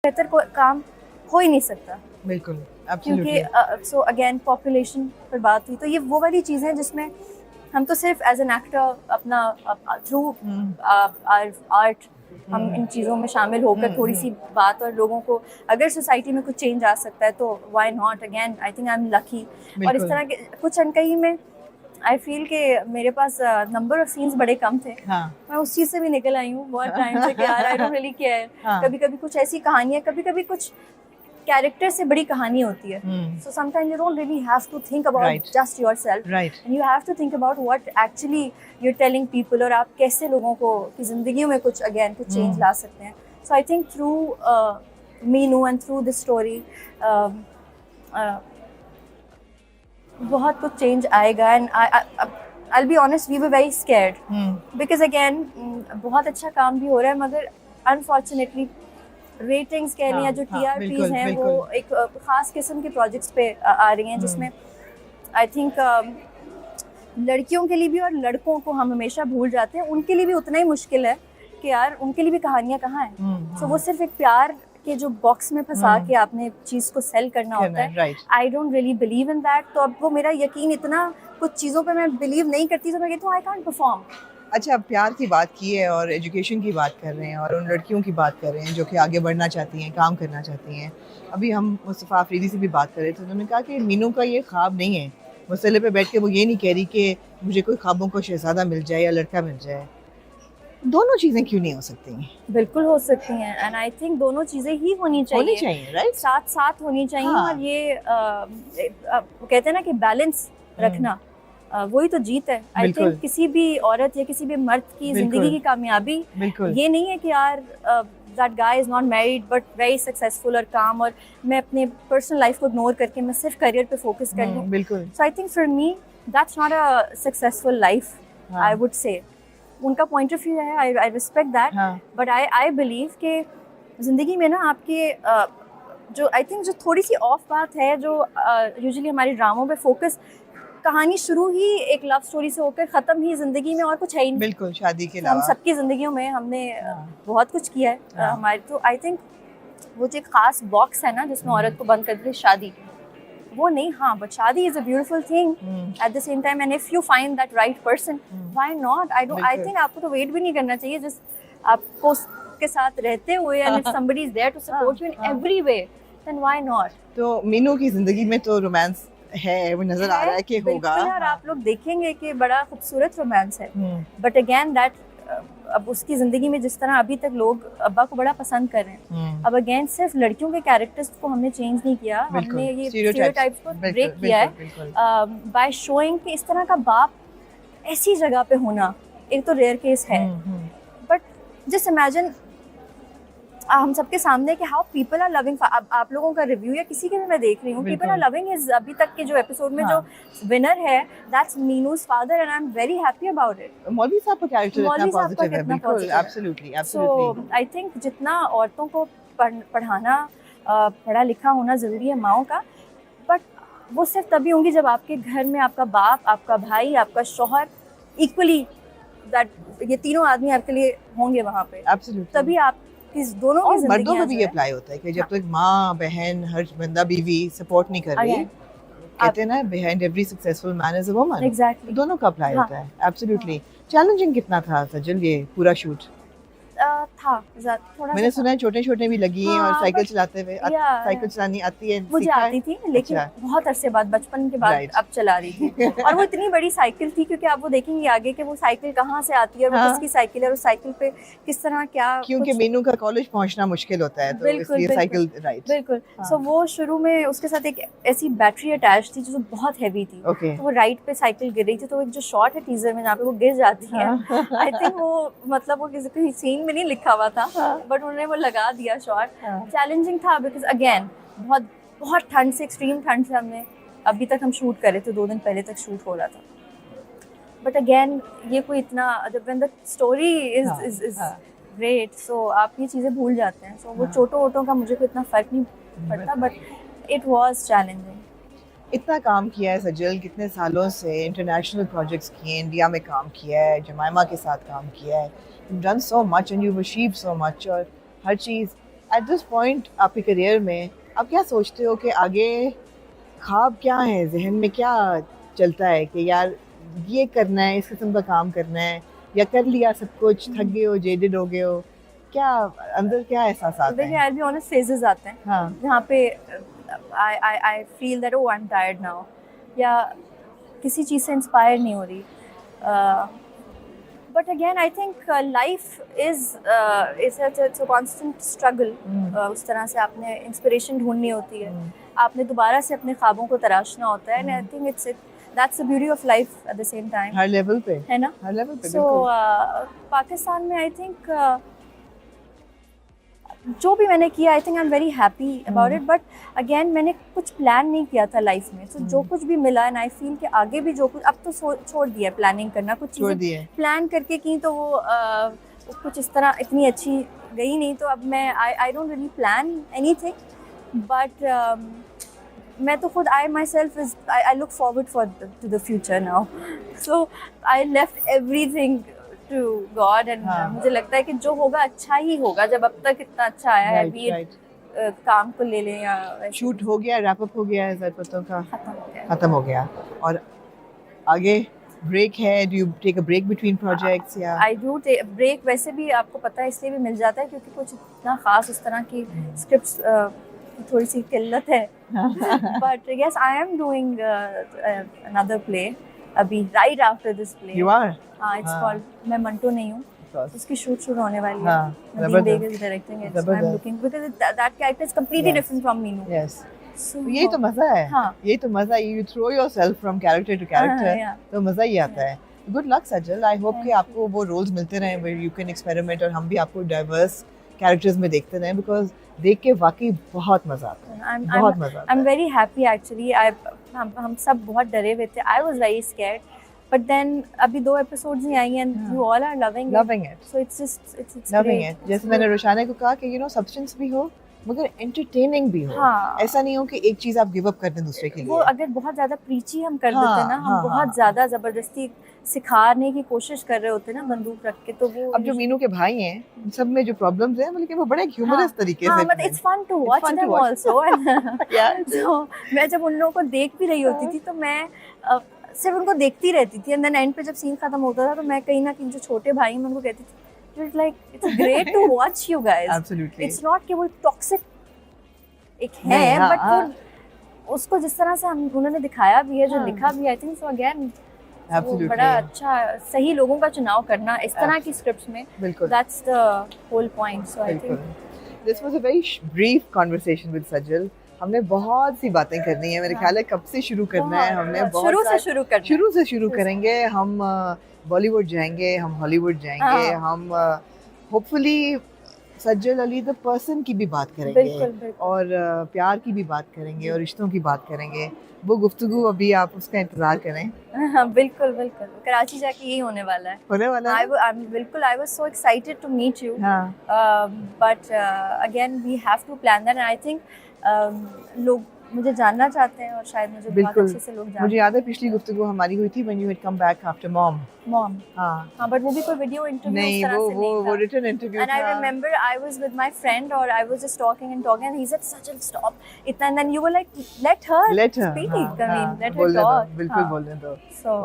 बेहतर काम हो ही नहीं सकता। बिल्कुल, क्योंकि एब्सोल्युटली। सो अगेन पॉपुलेशन पर बात हुई, तो ये वो वाली चीज़ें हैं जिसमें हम तो सिर्फ एज एन एक्टर अपना थ्रू आर्ट हम इन चीज़ों में शामिल होकर थोड़ी सी बात, और लोगों को अगर सोसाइटी में कुछ चेंज आ सकता है तो why not. Again I think I am lucky. और इस बिल्कुल। तरह के कुछ अनकही में आई फील कि मेरे पास नंबर ऑफ सीन्स बड़े कम थे। हाँ। मैं उस चीज़ से भी निकल आई हूँ बहुत टाइम से कि यार आई डोंट रियली केयर। हाँ। कभी कभी कुछ ऐसी कहानियाँ, कभी कभी कुछ कैरेक्टर से बड़ी कहानी होती है। So sometimes you don't really have to think about Right. Just yourself, Right. And you have to think about what actually you are telling people, और आप कैसे लोगों को की जिंदगियों में कुछ अगेन कुछ चेंज ला सकते हैं। So I think through Meenu and through this story बहुत कुछ चेंज आएगा। And I be honest, we were very scared because again बहुत अच्छा काम भी हो रहा है, मगर अनफॉर्चुनेटली रेटिंग्स कह लें या जो टीआरपीज बिल्कुल, हैं वो बिल्कुल। एक खास किस्म के प्रोजेक्ट्स पे आ रही हैं, जिसमें आई थिंक लड़कियों के लिए भी और लड़कों को हम हमेशा भूल जाते हैं, उनके लिए भी उतना ही मुश्किल है कि यार उनके लिए भी कहानियां कहाँ हैं। सो वो सिर्फ एक प्यार के जो बॉक्स में फंसा के आपने चीज़ को सेल करना होता है। Right. I don't really believe in that. तो अब वो मेरा यकीन इतना कुछ चीज़ों पे मैं बिलीव नहीं करती, तो मैं कहती हूँ आई कांट परफॉर्म। अच्छा, आप प्यार की बात की है और एजुकेशन की बात कर रहे हैं और उन लड़कियों की बात कर रहे हैं जो कि आगे बढ़ना चाहती हैं, काम करना चाहती हैं। अभी हम मुस्तफ़ा अफरीदी से भी बात कर रहे थे, उन्होंने कहा कि मीनू का ये ख्वाब नहीं है। मसले पे बैठ के वो ये नहीं कह रही कि मुझे कोई ख्वाबों का शहज़ादा मिल जाए या लड़का मिल जाए। दोनों चीज़ें क्यों नहीं हो सकती हैं? बिल्कुल हो सकती हैं, एंड आई थिंक दोनों चीज़ें ही होनी चाहिए, राइट? साथ साथ होनी चाहिए। हाँ। और ये वो कहते हैं ना कि बैलेंस रखना, वही तो जीत है। आई बिल्कुल। थिंक किसी भी औरत या किसी भी मर्द की बिल्कुल। जिंदगी की कामयाबी बिल्कुल। ये नहीं है कि यार that guy is not married but very successful और काम, और मैं अपने पर्सनल लाइफ को इग्नोर करके मैं सिर्फ करियर पे फोकस कर लूँ। बिल्कुल। So I think for me that's not a successful life, I would say. उनका पॉइंट ऑफ व्यू है, I respect that, but I believe कि ज़िंदगी में ना आपके जो आई थिंक जो थोड़ी सी ऑफ बात है, जो यूजुअली हमारे ड्रामों पे फोकस, कहानी शुरू ही एक लव स्टोरी से होकर ख़त्म ही ज़िंदगी में और कुछ है ही नहीं। बिल्कुल, शादी के हम अलावा सबकी ज़िंदगियों में हमने बहुत कुछ किया है हमारे। तो आई थिंक वो जो एक ख़ास बॉक्स है ना जिसमें औरत को बंद कर दी शादी, वो नहीं। हाँ, बट शादी is a beautiful thing at the same time, and if you find that right person, why not. I think आपको तो वेट भी नहीं करना चाहिए, जिस आपको के साथ रहते हुए, and if somebody is there to support you in every way, then why not. तो मीनू की जिंदगी में तो रोमांस है, वो नजर आ रहा है कि होगा। और आप लोग देखेंगे कि बड़ा खूबसूरत रोमांस है, बट अगेन दैट अब उसकी जिंदगी में जिस तरह अभी तक लोग अब्बा को बड़ा पसंद कर रहे हैं, अब अगेन सिर्फ लड़कियों के कैरेक्टर्स को हमने चेंज नहीं किया, हमने ये स्टीरियोटाइप्स को ब्रेक किया है बाय शोइंग कि इस तरह का बाप ऐसी जगह पे होना एक तो रेयर केस है। बट जस्ट इमेजिन हम सबके सामने कि हाउ पीपल आर लविंग। आप लोगों का रिव्यू या किसी के भी मैं देख रही हूँ, पीपल आर लविंग हिज अभी तक के जो एपिसोड में जो विनर है, that's Meenu's father, and I am very happy about it. मौलवी साहब का कैरेक्टर इतना पॉजिटिव है, बिल्कुल, एब्सोल्युटली। सो आई थिंक जितना औरतों को पढ़ाना, पढ़ा लिखा होना जरूरी है माओं का, बट वो सिर्फ तभी होंगी जब आपके घर में आपका बाप, आपका भाई, आपका शौहर इक्वली दैट ये तीनों आदमी आपके लिए होंगे वहाँ पे, तभी आप इस दोनों की जिंदगी। मर्दों को भी अप्लाई होता है कि जब तक माँ, बहन, हर बंदा, बीवी सपोर्ट नहीं कर रही, कहते हैं ना behind every successful man is a woman. Exactly, दोनों का अप्लाई होता है। एब्सोल्युटली। चैलेंजिंग कितना था सजल ये पूरा शूट? था थोड़ा। मैंने सुना है छोटे छोटे भी लगी हैं और साइकिल चलाते हुए, साइकिल चलानी आती है? मुझे आती थी, लेकिन बहुत अरसे बाद, बचपन के बाद अब चला रही थी। और वो इतनी बड़ी साइकिल थी, क्योंकि आप वो देखेंगे आगे कि वो साइकिल कहाँ से आती है, वो किसकी साइकिल है, उस साइकिल पे किस तरह क्या, क्योंकि मीनू का कॉलेज पहुंचना मुश्किल होता है, तो इसलिए साइकिल। राइट, बिल्कुल। सो वो शुरू में उसके साथ एक ऐसी बैटरी अटैच थी जो बहुत हैवी थी, तो वो राइड पे साइकिल गिर रही थी। तो एक जो शॉट है टीजर में जहाँ पे वो गिर जाती है, आई थिंक वो मतलब वो किसी सीन में नहीं लिखा हुआ था, बट उन्होंने वो लगा दिया शॉट। चैलेंजिंग था बिकॉज अगेन बहुत ठंड से, एक्सट्रीम ठंड से हमने अभी तक हम शूट कर रहे थे, 2 दिन पहले तक शूट हो रहा था। बट अगेन ये कोई इतना, when the story is great, so आप ये चीज़ें भूल जाते हैं। सो वो चोटों वोटों का मुझे कोई इतना फर्क नहीं पड़ता, बट इट वाज चैलेंजिंग। इतना काम किया है सजल, कितने सालों से इंटरनेशनल प्रोजेक्ट्स किए, इंडिया में काम किया है, जमाइमा के साथ काम किया है, you've done so much and you've achieved so much, और हर चीज़ एट दिस पॉइंट आपके करियर में आप क्या सोचते हो कि आगे ख्वाब क्या है, जहन में क्या चलता है कि यार ये करना है, इस किस्म का काम करना है, या कर लिया सब कुछ, थक गए हो, जेडेड हो गए हो, क्या अंदर क्या एहसास आते देखिए हैं? I'll be honest, phases आते हैं हाँ जहाँ पे I feel that oh I'm tired now, या किसी चीज़ से इंस्पायर नहीं हो रही. But again I think life is it's a constant struggle. उस तरह से आपने इंस्पिरेशन ढूंढनी होती है, आपने दोबारा से अपने ख्वाबों को तराशना होता है. And I think that's the beauty of life at the same time. Her level पे है ना? हर लेवल पे So पाकिस्तान में I think जो भी मैंने किया I think I'm very happy about it. But again मैंने कुछ प्लान नहीं किया था लाइफ में. So जो कुछ भी मिला and I feel कि आगे भी जो कुछ, अब तो छोड़ दिया प्लानिंग करना. कुछ चीज़ें प्लान करके की तो वो कुछ इस तरह इतनी अच्छी गई नहीं. तो अब मैं I don't really plan anything. But मैं तो खुद I myself I look forward to the future now. So I left everything to God and मुझे लगता है कि जो होगा अच्छा ही होगा. जब अब तक इतना अच्छा आया है, भी काम को ले लें या शूट हो गया, रैप अप हो गया है ज़रपतों का, खत्म हो गया. और आगे ब्रेक है? Do you take a break between projects? या आई डू टेक ब्रेक. वैसे भी आपको पता है इसलिए भी मिल जाता है क्योंकि कुछ इतना खास उस तरह की स्क्रिप्ट्स की थोड़ी सी किल्लत है. But yes I am doing another play अभी right after this play. You are? हाँ, इट्स कॉल्ड मैं मंटो नहीं हूँ. उसकी शूट शुरू होने वाली है. Nadeem Baig is directing it. I am looking because that character is completely different from Meenu. Yes, यही तो मजा है. हाँ. यही तो मजा है. You throw yourself from character to character, तो मजा ही आता है. Good luck Sajal. I hope कि आपको वो रोल्स मिलते रहें वेयर यू कैन एक्सपेरिमेंट, और हम भी आपको डाइवर्स कैरेक्टर्स में देखते रहें, बिकॉज देख के वाकई बहुत मजा आता है. बहुत मजा आता है. आई एम वेरी हैप्पी एक्चुअली. हम सब बहुत डरे हुए थे. I was very scared. But then अभी 2 episodes he I and you all are loving it. So it's just loving great. it. जैसे मैंने रोशाना को कहा कि सब्सटेंस भी हो मगर एंटरटेनिंग भी हो. हाँ. ऐसा नहीं हो कि एक चीज आप गिव अप कर दें दूसरे के लिए. वो अगर बहुत ज्यादा प्रीची हम कर देते ना, हम बहुत ज्यादा जबरदस्ती सिखाने की कोशिश कर रहे होते ना बंदूक रख के, तो वो अब जो मीनू के भाई हैं उन सब में जो प्रॉब्लम्स हैं, लेकिन वो बड़े ह्यूमरस तरीके से. मतलब it's fun to watch them also. So मैं जब उन लोगों को देख भी रही होती थी तो मैं सिर्फ उनको देखती रहती थी. एंड देन एंड पे जब सीन खत्म होता था तो मैं कहीं ना कहीं जो छोटे भाई हैं उनको कहती थी it's like it's great to watch you guys. Absolutely. It's not कि वो टॉक्सिक एक है, बट वो उसको जिस तरह से उन्होंने दिखाया भी है, जो लिखा भी है, आई थिंक सो अगेन बड़ा अच्छा सही लोगों का चुनाव करना इस तरह की स्क्रिप्ट्स में. That's the whole point. So I think this was a very brief conversation with Sajal. हमने बहुत सी बातें करनी है. मेरे ख्याल है कब से शुरू करना है. हमने शुरू से शुरू करेंगे. हम बॉलीवुड जाएंगे, हम हॉलीवुड जाएंगे, हम hopefully Sajal Ali the person की भी बात करेंगे. बिल्कुल. और प्यार की भी बात करेंगे और रिश्तों की बात करेंगे. वो गुफ्तगू अभी आप उसका इंतजार करें. बिल्कुल. कराची जाके यही होने वाला है. बिल्कुल. I was so excited to meet you, but again we have to plan that. And I think लोग मुझे जानना चाहते हैं और शायद मुझे बहुत अच्छे से लोग जानते हैं. मुझे याद है पिछली गुफ्तगू हमारी हुई थी when you had come back after mom. हाँ, बट वो भी कोई वीडियो इंटरव्यू नहीं, वो रिटन इंटरव्यू था. And I remember I was with my friend और I was just talking and he said Sajal stop इतना, and then you were like let her speak. I mean let her talk. बिल्कुल बोलने दो.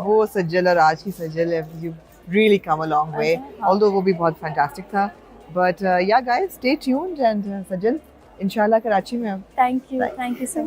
वो सज्जल और आज की सज्जल you really come a long way. Although वो भी बहुत fantastic था. But yeah guys, stay tuned and सज्जल इंशाल्लाह कराची में. Thank you so much.